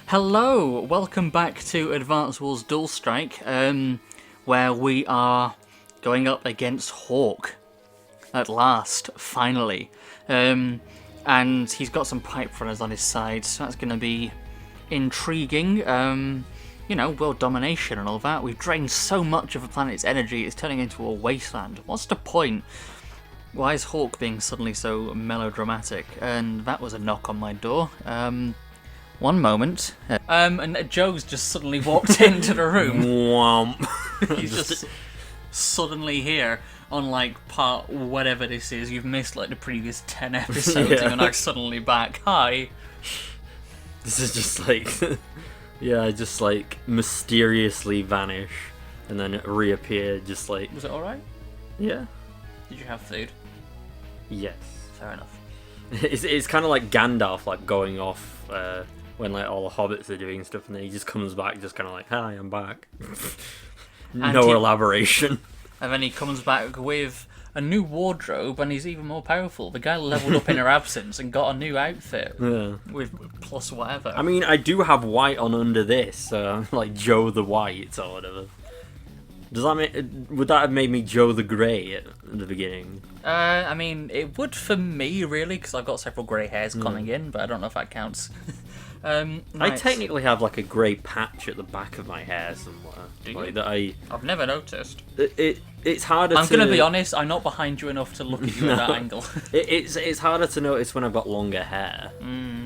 Hello, welcome back to Advance Wars Dual Strike, where we are going up against Hawk, at last, finally. And he's got some pipe runners on his side, so that's going to be intriguing. World domination and all that. We've drained so much of the planet's energy, it's turning into a wasteland. What's the point? Why is Hawk being suddenly so melodramatic? And that was a knock on my door. One moment. And Joe's just suddenly walked into the room. Womp. He's just suddenly here on, part whatever this is. You've missed, the previous 10 episodes, and you're now suddenly back. Hi. This is just mysteriously vanish, and then reappear, Was it alright? Yeah. Did you have food? Yes. Fair enough. It's kind of like Gandalf, going off, when all the hobbits are doing stuff, and then he just comes back, just kind of hi, I'm back. No elaboration. And then he comes back with a new wardrobe, and he's even more powerful. The guy leveled up in her absence and got a new outfit. Yeah. With plus whatever. I mean, I do have white on under this, like Joe the White or whatever. Would that have made me Joe the Grey at the beginning? It would for me, really, because I've got several grey hairs coming in, but I don't know if that counts. Nice. I technically have a grey patch at the back of my hair somewhere. Do you? That I've never noticed. It's harder. I'm going to be honest. I'm not behind you enough to look at you at that angle. It's harder to notice when I've got longer hair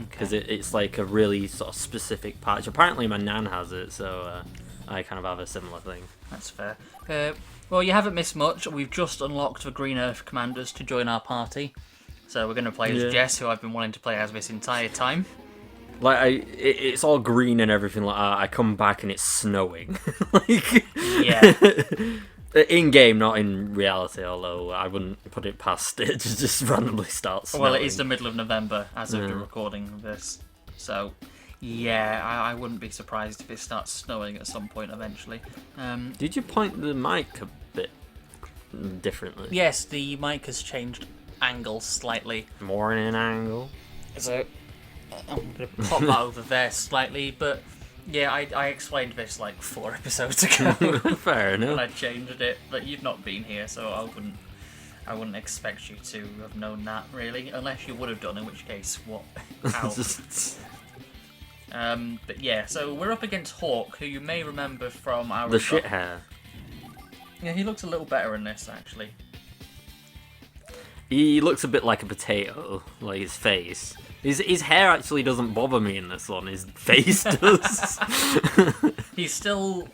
because it's a really sort of specific patch. Apparently, my nan has it, so I kind of have a similar thing. That's fair. Well, you haven't missed much. We've just unlocked the Green Earth commanders to join our party. So we're going to play as Jess, who I've been wanting to play as this entire time. It's all green and everything like that. I come back and it's snowing. Yeah. In game, not in reality. Although I wouldn't put it past it to just randomly start snowing. Well, it is the middle of November as of the recording of this, so yeah, I wouldn't be surprised if it starts snowing at some point eventually. Did you point the mic a bit differently? Yes, the mic has changed angle slightly. Morning angle. So I'm going to pop that over there slightly, but yeah, I explained this 4 episodes ago. Fair enough. When I changed it, but you've not been here, so I wouldn't expect you to have known that, really, unless you would have done, in which case, what? How? But yeah, so we're up against Hawk, who you may remember from our... The shit hair. Yeah, he looks a little better in this, actually. He looks a bit like a potato, like his face. His hair actually doesn't bother me in this one. His face does. He still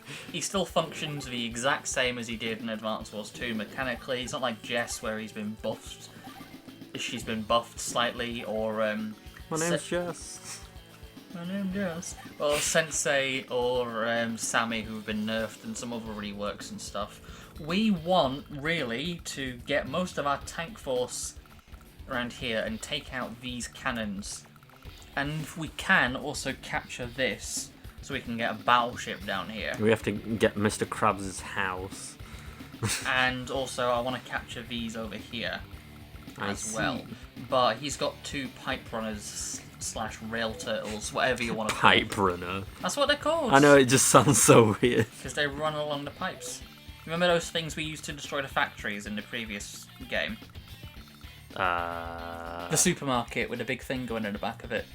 functions the exact same as he did in Advance Wars 2 mechanically. He's not like Jess, where he's been buffed. She's been buffed slightly, or My name's Jess. My name's Jess. Well, Sensei or Sammy, who've been nerfed, and some other reworks and stuff. We want really to get most of our tank force around here and take out these cannons, and if we can also capture this so we can get a battleship down here. We have to get Mr. Krabs' house. And also I want to capture these over here as well, but he's got 2 pipe runners / rail turtles, whatever you want to call them. Pipe runner. That's what they're called. I know, it just sounds so weird. Because they run along the pipes. Remember those things we used to destroy the factories in the previous game? The supermarket with a big thing going in the back of it.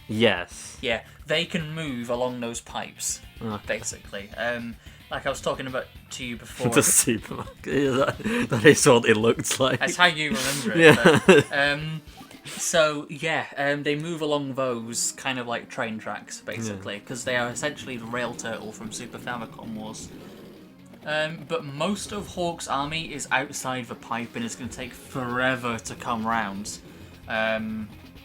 Yes. Yeah, they can move along those pipes, Okay. basically. Like I was talking about to you before. The supermarket. Yeah, that is what it looks like. That's how you remember it. Yeah. They move along those kind of like train tracks, basically, because they are essentially the rail turtle from Super Famicom Wars. But most of Hawk's army is outside the pipe and it's going to take forever to come round.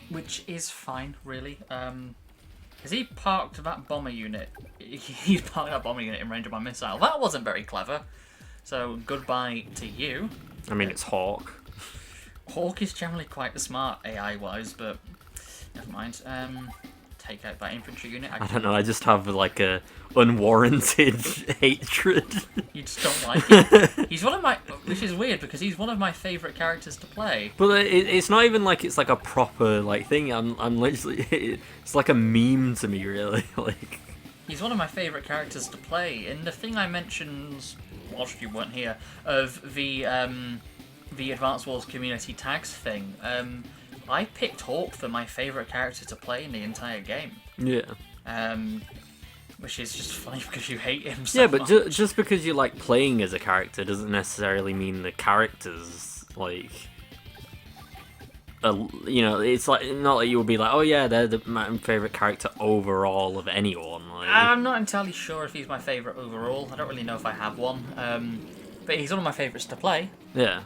Which is fine, really. Has he parked that bomber unit? He parked that bomber unit in range of my missile. That wasn't very clever. So, goodbye to you. I mean, it's Hawk. Hawk is generally quite smart AI-wise, but never mind. take out that infantry unit. I don't know, I just have like a unwarranted hatred. You just don't like him. He's one of my, which is weird because he's one of my favourite characters to play. But it's not even like it's like a proper like thing. I'm literally, it's like a meme to me, really. Like, he's one of my favourite characters to play. And the thing I mentioned, whilst you weren't here, of the Advance Wars community tags thing. I picked Hawk for my favourite character to play in the entire game. Yeah. Which is just funny because you hate him so much. Yeah, but just because you like playing as a character doesn't necessarily mean the characters, like... you know, it's like not like you would be like, oh yeah, they're my favourite character overall of anyone. Like... I'm not entirely sure if he's my favourite overall. I don't really know if I have one. But he's one of my favourites to play. Yeah.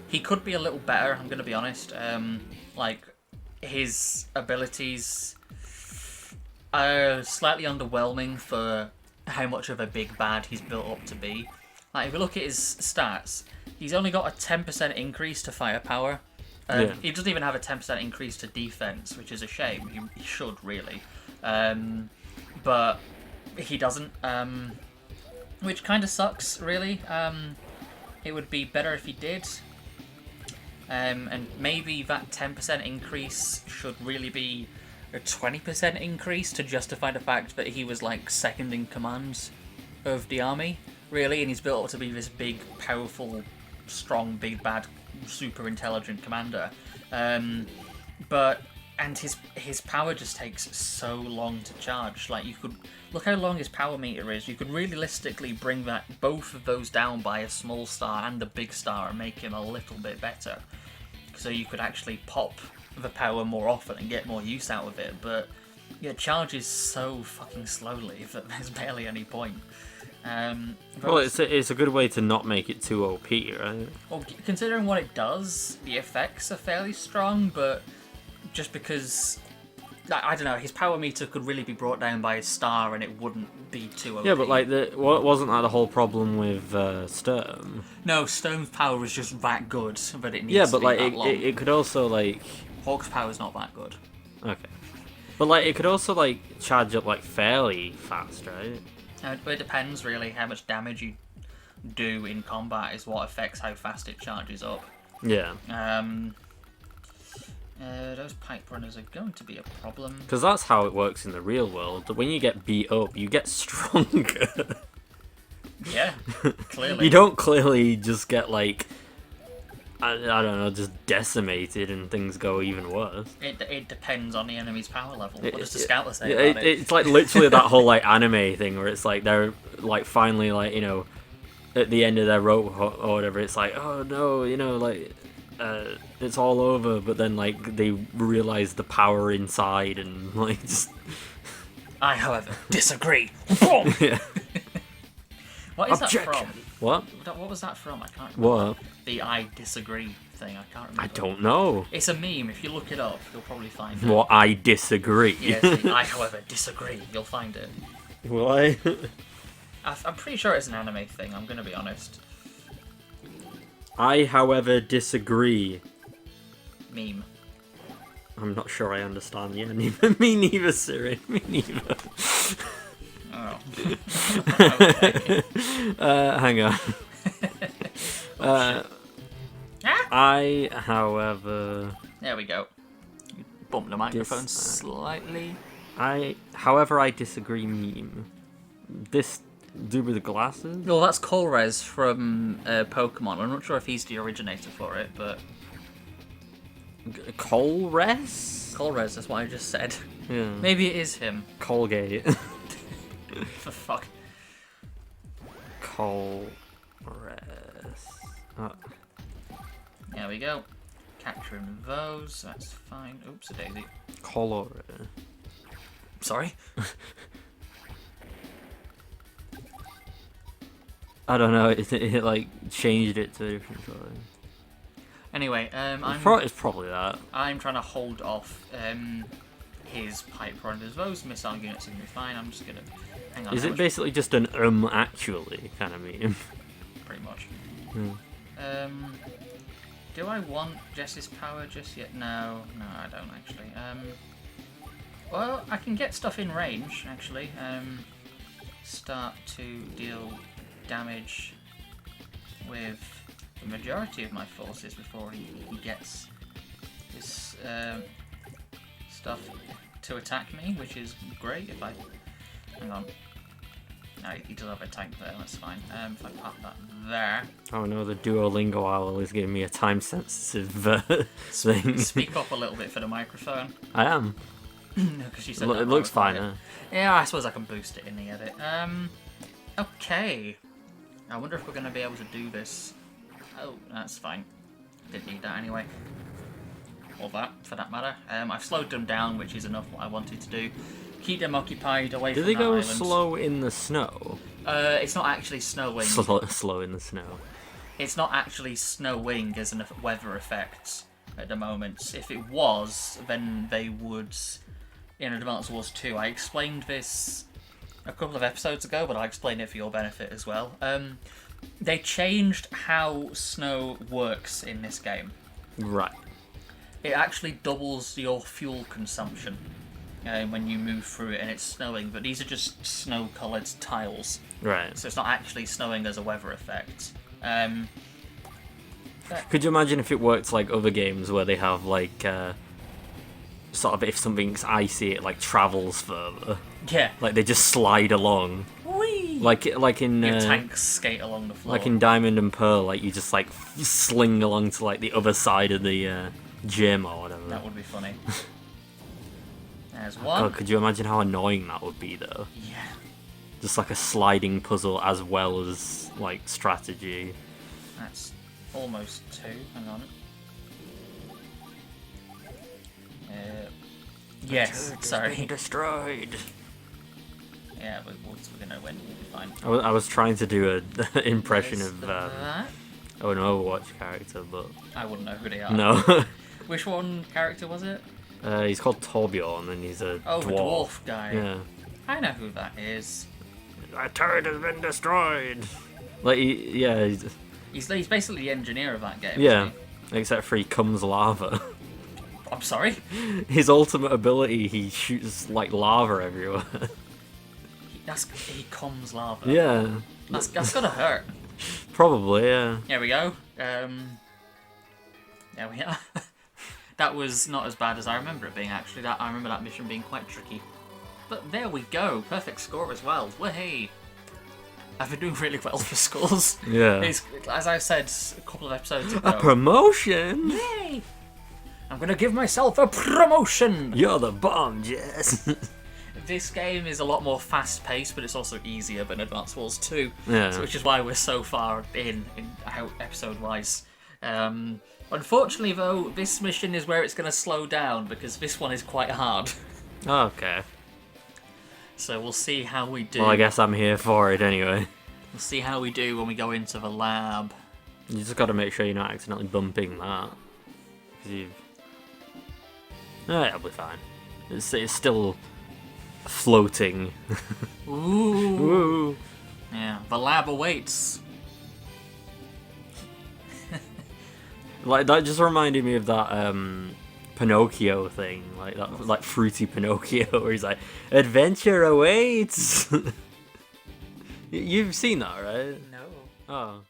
He could be a little better, I'm going to be honest. Like, his abilities are slightly underwhelming for how much of a big bad he's built up to be. Like, if you look at his stats, he's only got a 10% increase to firepower. He doesn't even have a 10% increase to defense, which is a shame. He should, really. But he doesn't, which kind of sucks, really. It would be better if he did. And maybe that 10% increase should really be a 20% increase to justify the fact that he was like second in command of the army, really, and he's built up to be this big, powerful, strong, big bad, super intelligent commander. And his power just takes so long to charge. Like, you could look how long his power meter is. You could realistically bring both of those down by a small star and a big star and make him a little bit better. So you could actually pop the power more often and get more use out of it. But it charges so fucking slowly that there's barely any point. Well, it's a good way to not make it too OP, right? Well, considering what it does, the effects are fairly strong, but just because, I don't know, his power meter could really be brought down by a star and it wouldn't be too OP. Yeah, but like, wasn't that the whole problem with Sturm? No, Sturm's power was just that good, but it needs to be that long. it could also, like... Hawk's power's not that good. Okay. But like, it could also, like, charge up, like, fairly fast, right? It depends, really. How much damage you do in combat is what affects how fast it charges up. Yeah. Those pipe runners are going to be a problem. Because that's how it works in the real world. When you get beat up, you get stronger. Yeah, clearly. You don't clearly just get, like, I don't know, just decimated and things go even worse. It depends on the enemy's power level. What does the scouter say about it? It's like literally that whole, like, anime thing where it's like they're, like, finally, like, you know, at the end of their rope or whatever, it's like, oh no, you know, like... it's all over, but then like they realize the power inside and like just. I, however, disagree. Yeah. What is Objection. that from? What was that from? I can't remember. What? The I disagree thing. I can't remember. I don't know. It's a meme. If you look it up, you'll probably find it. What? I disagree. Yes, I, however, disagree. You'll find it. Why? I'm pretty sure it's an anime thing. I'm gonna be honest. I, however, disagree. Meme. I'm not sure I understand. Yeah, me neither, Siri. Me neither. Oh. Okay. Hang on. I, however... There we go. You bumped the microphone slightly. However, I disagree meme. This... dude with the glasses? Well, that's Colrez from Pokemon. I'm not sure if he's the originator for it, but... Colrez? Colrez, that's what I just said. Yeah. Maybe it is him. Colgate. For fuck. Colrez. There we go. Capturing those, that's fine. Oops, a daisy. Color. Sorry? I don't know, it like changed it to a different color. Anyway, it's probably that. I'm trying to hold off his pipe runners. Those missile units are going to be fine. I'm just going to hang on. Is it basically just an actually kind of meme? Pretty much. Hmm. Do I want Jess's power just yet? No, I don't actually. Well, I can get stuff in range, actually. Start to deal damage with the majority of my forces before he gets his stuff to attack me, which is great if I... Hang on. No, he does have a tank there, that's fine. If I pop that there... Oh no, the Duolingo owl is giving me a time-sensitive thing. Speak up a little bit for the microphone. I am. No, because you said It looks fine, huh? Yeah, I suppose I can boost it in the edit. Okay. I wonder if we're going to be able to do this. Oh, that's fine. Didn't need that anyway. Or that, for that matter. I've slowed them down, which is enough what I wanted to do. Keep them occupied away Do from they that go island. slow in the snow? It's not actually snowing. Slow in the snow. It's not actually snowing as a weather effect at the moment. If it was, then they would... In Advance Wars 2, I explained this a couple of episodes ago, but I'll explain it for your benefit as well. They changed how snow works in this game. Right. It actually doubles your fuel consumption when you move through it and it's snowing, but these are just snow-coloured tiles. Right. So it's not actually snowing as a weather effect. Could you imagine if it worked like other games where they have like... sort of if something's icy, it like travels further. Yeah. Like they just slide along. Whee! Like in Your tanks skate along the floor. like in Diamond and Pearl, like you just like sling along to like the other side of the gym or whatever. That would be funny. There's Oh, one. God, could you imagine how annoying that would be though? Yeah. Just like a sliding puzzle as well as like strategy. That's almost two. Hang on. Yes, sorry. Destroyed. Yeah, we're gonna win. We'll be fine. I was trying to do an impression There's of that. an Overwatch character, but I wouldn't know who they are. no. Which one character was it? He's called Torbjorn, and he's a Oh, the dwarf guy. Yeah. I know who that is. Our turret has been destroyed. Like, He's basically the engineer of that game. yeah. Isn't Except for he comes lava. he? I'm sorry. His ultimate ability, he shoots like lava everywhere. He comes lava. Yeah. That's gotta hurt. Probably, yeah. There we go. There we are. That was not as bad as I remember it being, actually. I remember that mission being quite tricky. But there we go. Perfect score as well. Wahey! I've been doing really well for scores. Yeah. As I said a couple of episodes ago. A promotion? Yay! I'm gonna give myself a promotion! You're the bomb, Jess. This game is a lot more fast-paced, but it's also easier than Advance Wars 2. Yeah. So, which is why we're so far in episode-wise. Unfortunately, though, this mission is where it's going to slow down, because this one is quite hard. Okay. So we'll see how we do. Well, I guess I'm here for it anyway. We'll see how we do when we go into the lab. You just got to make sure you're not accidentally bumping that. Because you've... it'll be fine. It's still floating. Ooh. Ooh. Yeah, the lab awaits. Like, that just reminded me of that Pinocchio thing. Like, that like fruity Pinocchio where he's like, adventure awaits! You've seen that, right? No. Oh.